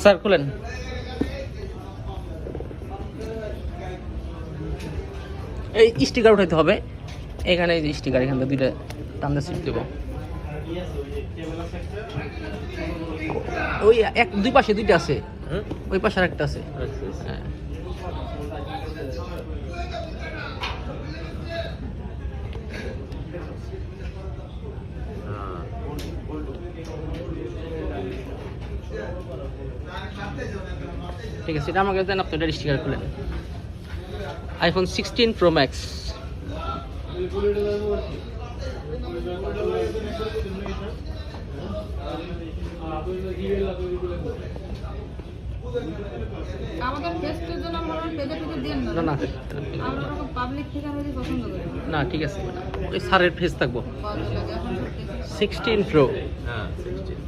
Sir খুলেন। এই sticker উঠাইতে হবে, এখানে এই যে স্টিকার, এখান থেকে দুইটা টানতে সিট দেবো। ওই এক দুই পাশে দুইটা আছে, ওই পাশে আর একটা আছে। হ্যাঁ ঠিক আছে, এটা আমাকে দেন, আপনি এটা স্টিকার খুলেন। IPhone 16 Pro Max। আমাদের পেজের জন্য আমরা পেজে দেন না। না আমরা পাবলিক থেকে আমরা পছন্দ করি না, ঠিক আছে, ওই স্যারের ফেস থাকবো। 16 Pro। হ্যাঁ 16